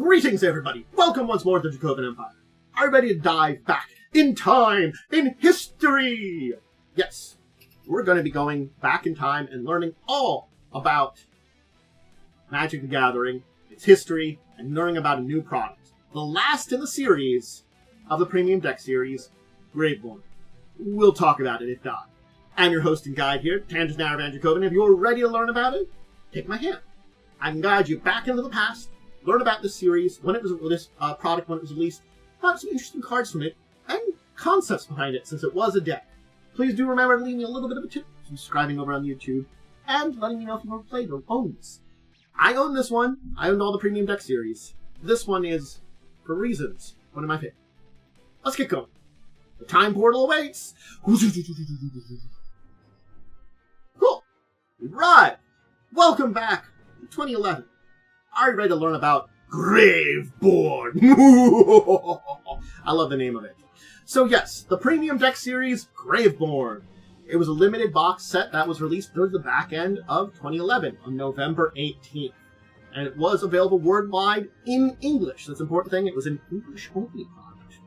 Greetings, everybody! Welcome once more to the Dracovin Empire. Are you ready to dive back in time, in history? Yes, we're going to be going back in time and learning all about Magic the Gathering, its history, and learning about a new product. The last in the series of the premium deck series, Graveborn. We'll talk about it if not. I'm your host and guide here, Tangent Narravan Dracovin. If you're ready to learn about it, take my hand. I can guide you back into the past, learn about this series, when it was this product, when it was released, found some interesting cards from it, and concepts behind it, since it was a deck. Please do remember to leave me a little bit of a tip, subscribing over on YouTube, and letting me know if you've ever played or own this. I own this one. I owned all the premium deck series. This one is, for reasons, one of my favorites. Let's get going. The time portal awaits. Cool. Right. Welcome back to 2011. Are you ready to learn about Graveborn? I love the name of it. So yes, the premium deck series, Graveborn. It was a limited box set that was released towards the back end of 2011 on November 18th. And it was available worldwide in English. That's an important thing. It was an English-only product.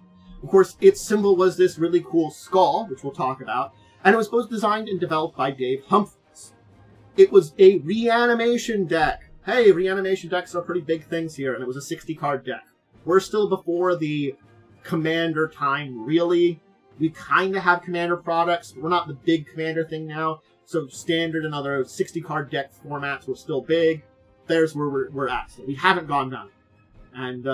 Of course, its symbol was this really cool skull, which we'll talk about. And it was both designed and developed by Dave Humphries. It was a reanimation deck. Hey, reanimation decks are pretty big things here, and it was a 60-card deck. We're still before the Commander time, really. We kind of have Commander products, but we're not the big Commander thing now. So standard and other 60-card deck formats were still big. There's where we're at. So we haven't gone down. And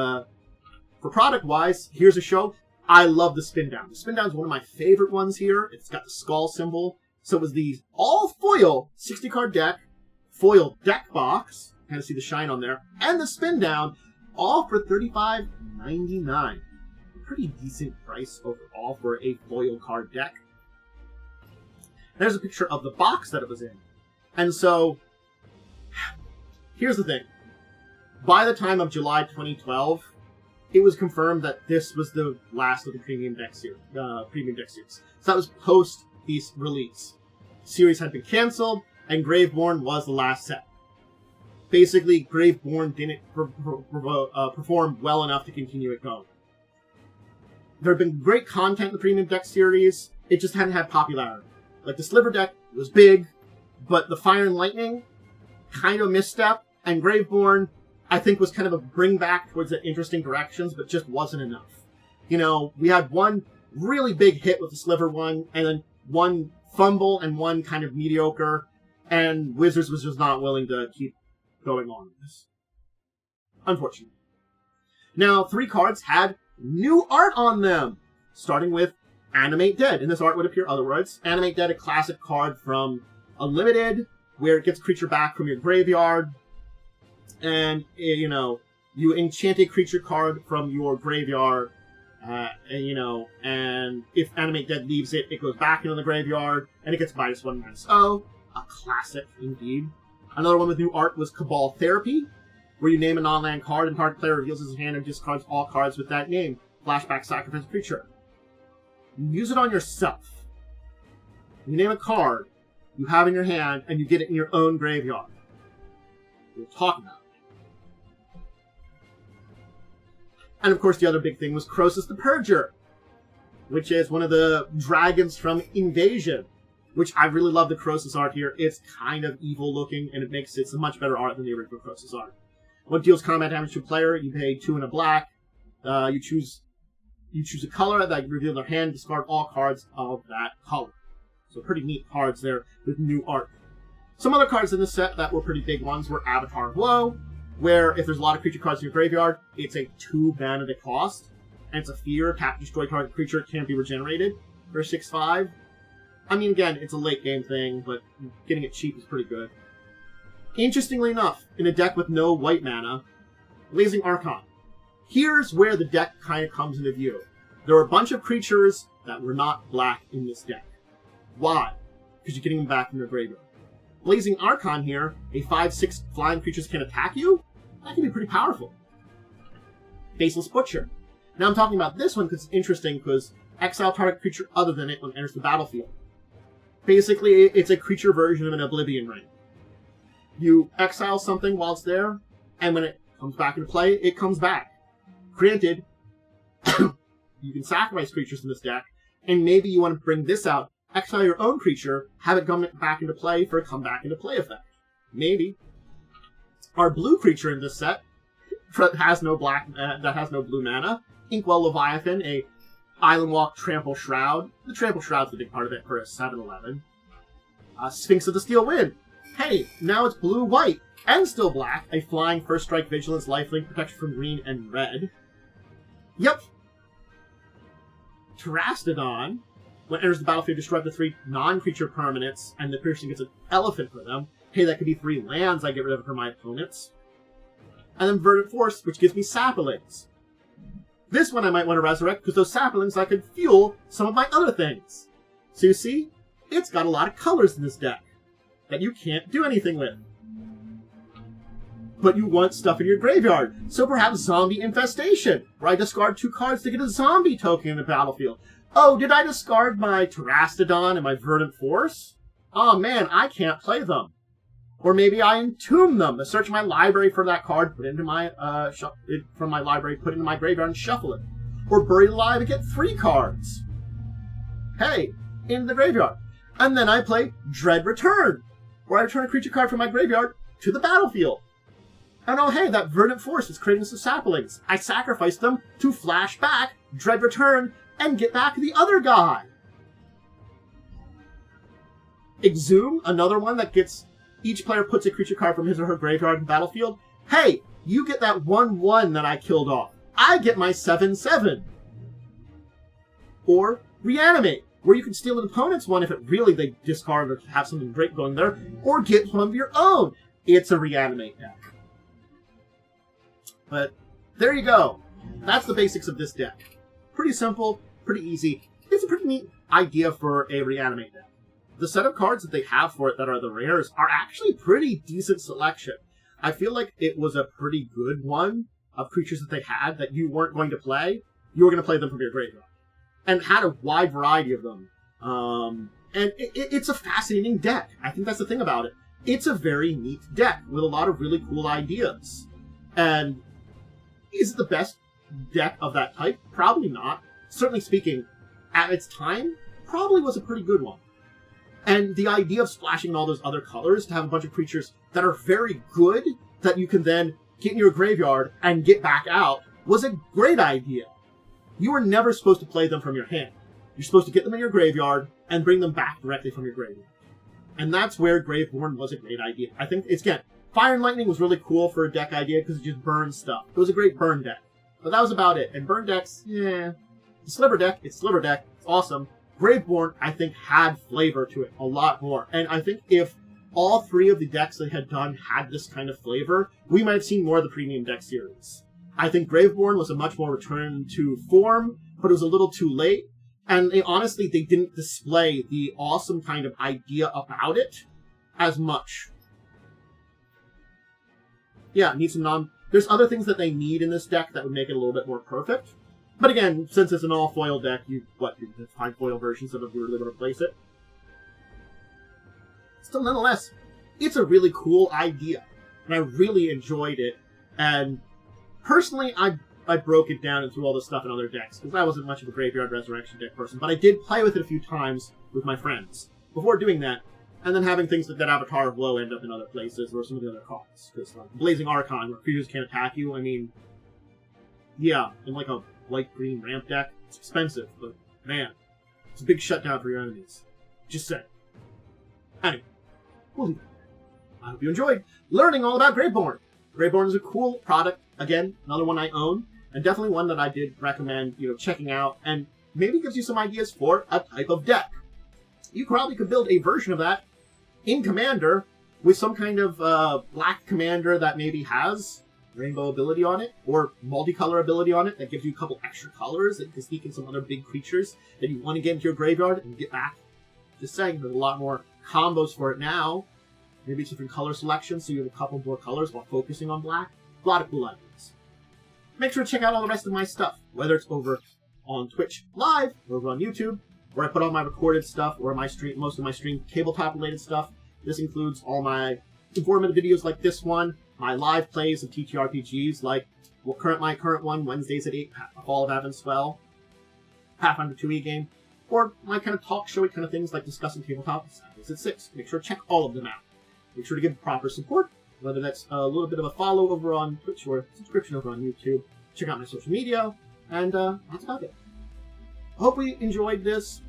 for product-wise, here's a show. I love the Spin Down. The Spin Down is one of my favorite ones here. It's got the skull symbol. So it was the all-foil 60-card deck, foil deck box. Kind of see the shine on there. And the Spin Down, all for $35.99. A pretty decent price overall for a foil card deck. There's a picture of the box that it was in. And so, here's the thing. By the time of July 2012, it was confirmed that this was the last of the premium deck series. So that was post this release. The series had been canceled, and Graveborn was the last set. Basically, Graveborn didn't perform well enough to continue it going. There had been great content in the premium deck series, it just hadn't had popularity. Like the Sliver deck was big, but the Fire and Lightning, kind of misstep, and Graveborn, I think, was kind of a bring back towards the interesting directions, but just wasn't enough. You know, we had one really big hit with the Sliver one, and then one fumble and one kind of mediocre, and Wizards was just not willing to keep going on with this. Unfortunately. Now, 3 cards had new art on them, starting with Animate Dead. And this art would appear otherwise. Animate Dead, a classic card from Unlimited, where it gets a creature back from your graveyard, and, you know, you enchant a creature card from your graveyard, and if Animate Dead leaves it, it goes back into the graveyard, and it gets -1/-0. A classic, indeed. Another one with new art was Cabal Therapy, where you name a non-land card and target player reveals his hand and discards all cards with that name. Flashback, sacrifice a creature. You use it on yourself. You name a card you have in your hand, and you get it in your own graveyard. We'll talk about it. And of course, the other big thing was Croesus the Purger, which is one of the dragons from Invasion. Which I really love the Croesus art here. It's kind of evil looking, and it's a much better art than the original Croesus art. What deals combat damage to a player? You pay 2 and a black. You choose a color that you reveal their hand, discard all cards of that color. So pretty neat cards there with new art. Some other cards in this set that were pretty big ones were Avatar of Woe, where if there's a lot of creature cards in your graveyard, it's a 2 mana to cost, and it's a fear, tap, destroy target creature, can't be regenerated for 6/5. I mean, again, it's a late game thing, but getting it cheap is pretty good. Interestingly enough, in a deck with no white mana, Blazing Archon. Here's where the deck kind of comes into view. There are a bunch of creatures that were not black in this deck. Why? Because you're getting them back from your graveyard. Blazing Archon here, a 5/6 flying creatures can attack you? That can be pretty powerful. Faceless Butcher. Now I'm talking about this one because it's interesting because exile target creature other than it when it enters the battlefield. Basically, it's a creature version of an Oblivion Ring. You exile something while it's there, and when it comes back into play, it comes back. Granted, you can sacrifice creatures in this deck, and maybe you want to bring this out, exile your own creature, have it come back into play for a come back into play effect. Maybe. Our blue creature in this set that has no blue mana, Inkwell Leviathan, a Island Walk Trample Shroud. The Trample Shroud's a big part of it for a 7/11. Sphinx of the Steel Wind. Hey, now it's blue-white and still black. A flying first strike vigilance, lifelink, protection from green and red. Yep. Terastodon. When it enters the battlefield, destroy up to 3 non-creature permanents, and the person gets an elephant for them. Hey, that could be 3 lands I get rid of for my opponents. And then Verdant Force, which gives me saplings. This one I might want to resurrect, because those saplings I could fuel some of my other things. So you see, it's got a lot of colors in this deck that you can't do anything with. But you want stuff in your graveyard. So perhaps Zombie Infestation, where I discard 2 cards to get a zombie token in the battlefield. Oh, did I discard my Terastodon and my Verdant Force? Oh man, I can't play them. Or maybe I entomb them. I search my library for that card, put it into my from my library, put it into my graveyard, and shuffle it. Or Buried Alive and get 3 cards. Hey, in the graveyard. And then I play Dread Return, where I return a creature card from my graveyard to the battlefield. And oh hey, that Verdant Force is creating some saplings. I sacrifice them to flash back, Dread Return, and get back the other guy. Exhume, another one that gets... Each player puts a creature card from his or her graveyard in the battlefield. Hey, you get that 1/1 that I killed off. I get my 7/7. Or Reanimate, where you can steal an opponent's one if it really they discard or have something great going there. Or get one of your own. It's a Reanimate deck. But there you go. That's the basics of this deck. Pretty simple, pretty easy. It's a pretty neat idea for a Reanimate deck. The set of cards that they have for it that are the rares are actually pretty decent selection. I feel like it was a pretty good one of creatures that they had that you weren't going to play. You were going to play them from your graveyard. And had a wide variety of them. And it's a fascinating deck. I think that's the thing about it. It's a very neat deck with a lot of really cool ideas. And is it the best deck of that type? Probably not. Certainly speaking, at its time, probably was a pretty good one. And the idea of splashing all those other colors to have a bunch of creatures that are very good that you can then get in your graveyard and get back out was a great idea. You were never supposed to play them from your hand. You're supposed to get them in your graveyard and bring them back directly from your graveyard. And that's where Graveborn was a great idea. I think, again, Fire and Lightning was really cool for a deck idea because it just burns stuff. It was a great burn deck. But that was about it. And burn decks, yeah. The Sliver deck, it's Sliver deck. It's awesome. Graveborn, I think, had flavor to it a lot more. And I think if all 3 of the decks they had done had this kind of flavor, we might have seen more of the premium deck series. I think Graveborn was a much more return to form, but it was a little too late. And honestly, they didn't display the awesome kind of idea about it as much. Yeah, it needs some There's other things that they need in this deck that would make it a little bit more perfect. But again, since it's an all-foil deck, you find foil versions that would really replace it. Still, nonetheless, it's a really cool idea. And I really enjoyed it. And personally, I broke it down and threw all this stuff in other decks, because I wasn't much of a Graveyard Resurrection deck person. But I did play with it a few times with my friends before doing that. And then having things like that Avatar of Woe end up in other places, or some of the other cards. Because Blazing Archon, where creatures can't attack you, I mean... Yeah, in like a light-green ramp deck, it's expensive, but man, it's a big shutdown for your enemies. Just saying. Anyway, we'll leave it there. I hope you enjoyed learning all about Graveborn. Graveborn is a cool product. Again, another one I own, and definitely one that I did recommend, checking out, and maybe gives you some ideas for a type of deck. You probably could build a version of that in Commander with some kind of black commander that maybe has rainbow ability on it, or multicolor ability on it that gives you a couple extra colors that you can sneak in some other big creatures that you want to get into your graveyard and get back. Just saying, there's a lot more combos for it now. Maybe it's different color selections, so you have a couple more colors while focusing on black. A lot of cool ideas. Make sure to check out all the rest of my stuff, whether it's over on Twitch Live, or over on YouTube, where I put all my recorded stuff, or most of my stream tabletop related stuff. This includes all my informative videos like this one, my live plays of TTRPGs, like my current one, Wednesdays at 8, Fall of Avonswell, Pathfinder 2e game, or my kind of talk showy kind of things like discussing tabletop Saturdays at 6. Make sure to check all of them out. Make sure to give proper support, whether that's a little bit of a follow over on Twitch or subscription over on YouTube. Check out my social media, and that's about it. I hope you enjoyed this.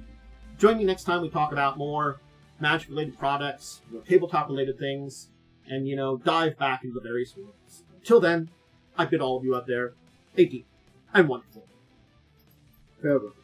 Join me next time we talk about more Magic-related products, tabletop-related things, and, dive back into the various worlds. Until then, I bid all of you out there a deep and wonderful farewell.